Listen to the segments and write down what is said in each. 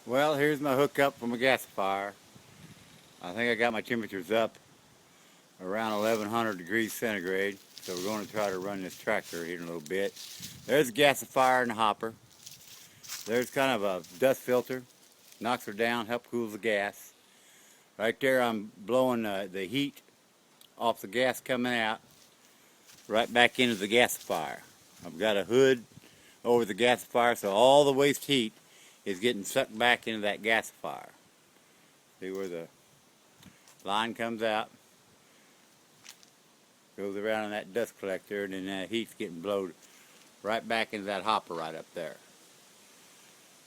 Well, here's my hookup from a gasifier. I think I got my temperatures up around 1100 degrees centigrade. So we're going to try to run this tractor here in a little bit. There's a gasifier in the hopper. There's kind of a dust filter. Knocks her down, helps cool the gas. Right there I'm blowing the heat off the gas coming out right back into the gasifier. I've got a hood over the gasifier so all the waste heat is getting sucked back into that gasifier. See where the line comes out, goes around in that dust collector, and then that heat's getting blown right back into that hopper right up there.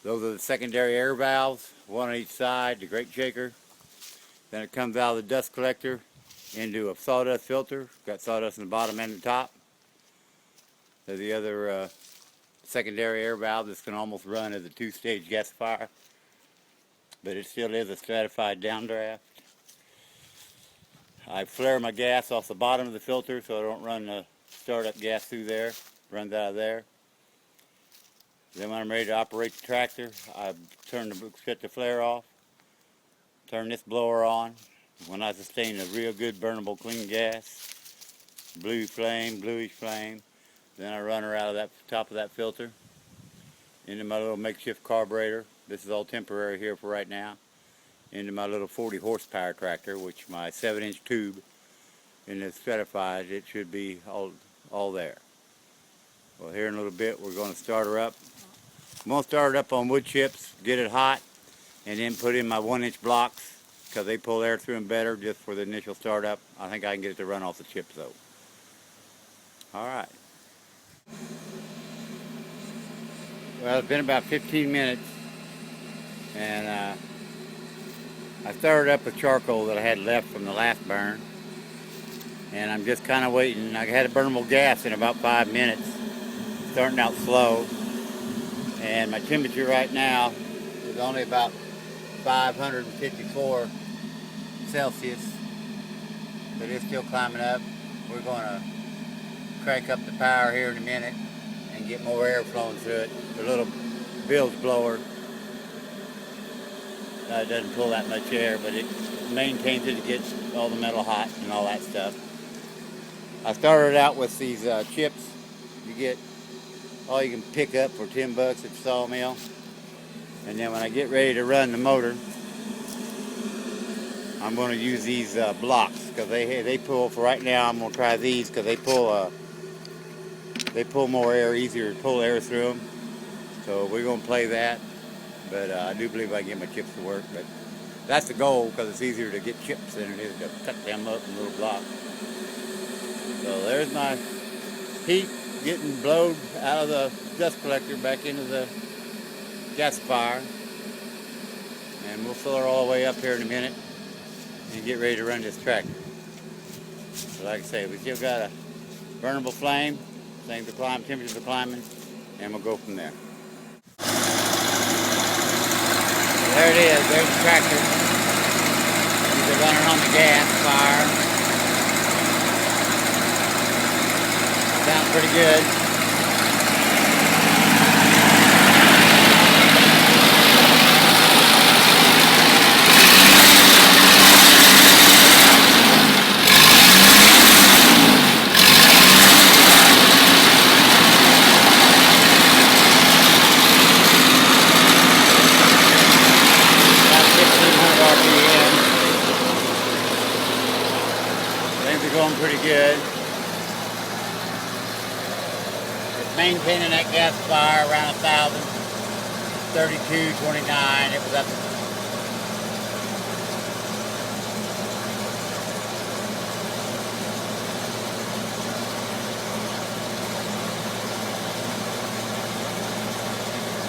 Those are the secondary air valves, one on each side, the grate shaker. Then it comes out of the dust collector into a sawdust filter. Got sawdust in the bottom and the top. There's the other secondary air valve. This can almost run as a two-stage gasifier, but it still is a stratified downdraft. I flare my gas off the bottom of the filter so I don't run the startup gas through there. Runs out of there. Then when I'm ready to operate the tractor, I shut the flare off, turn this blower on. When I sustain a real good burnable clean gas, bluish flame, then I run her out of that top of that filter into my little makeshift carburetor. This is all temporary here for right now. Into my little 40 horsepower tractor, which my 7-inch tube in the stratified, it should be all there. Well, here in a little bit we're going to start her up. I'm going to start it up on wood chips, get it hot, and then put in my 1-inch blocks because they pull air through them better just for the initial startup. I think I can get it to run off the chips though. Alright. Well, it's been about 15 minutes and I started up with charcoal that I had left from the last burn, and I'm just kind of waiting. I had a burnable gas in about 5 minutes, starting out slow, and my temperature right now is only about 554 Celsius, but it's still climbing up. We're going to crank up the power here in a minute and get more air flowing through it. The little bilge blower doesn't pull that much air, but it maintains it. It gets all the metal hot and all that stuff. I started out with these chips. You get all you can pick up for 10 bucks at the sawmill. And then when I get ready to run the motor, I'm going to use these blocks because they pull. For right now, I'm going to try these because they pull more air, easier to pull air through them. So we're going to play that. But I do believe I can get my chips to work. But that's the goal because it's easier to get chips than it is to cut them up in little blocks. So there's my heat getting blown out of the dust collector back into the gasifier. And we'll fill her all the way up here in a minute and get ready to run this tractor. So like I say, we still got a burnable flame, things to climb, temperatures are climbing, and we'll go from there. There it is, there's the tractor. They're running on the gas fire. Sounds pretty good. Things are going pretty good. It's maintaining that gasifier around 1,000, 32.29. It was up.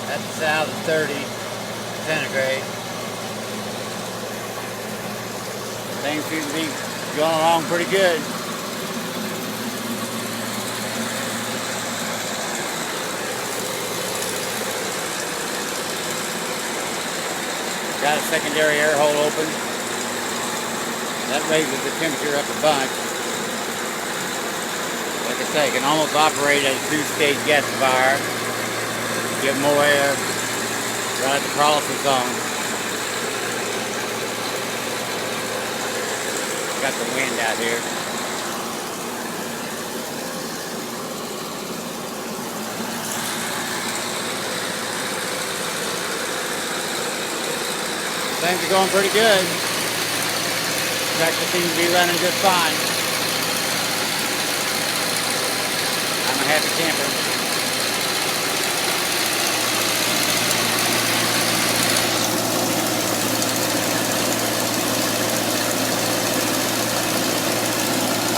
That's 1,030 centigrade. Things seem to be going along pretty good. Got a secondary air hole open. That raises the temperature up a bunch. Like I say, can almost operate as a two-stage gasifier. Get more air, run Got the pyrolysis on. Got the wind out here. Things are going pretty good. Tractor seems to be running just fine. I'm a happy camper.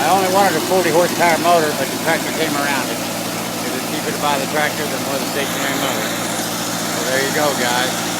I only wanted a 40 horsepower motor, but the tractor came around it. It was cheaper to buy the tractor than with a stationary motor. So there you go, guys.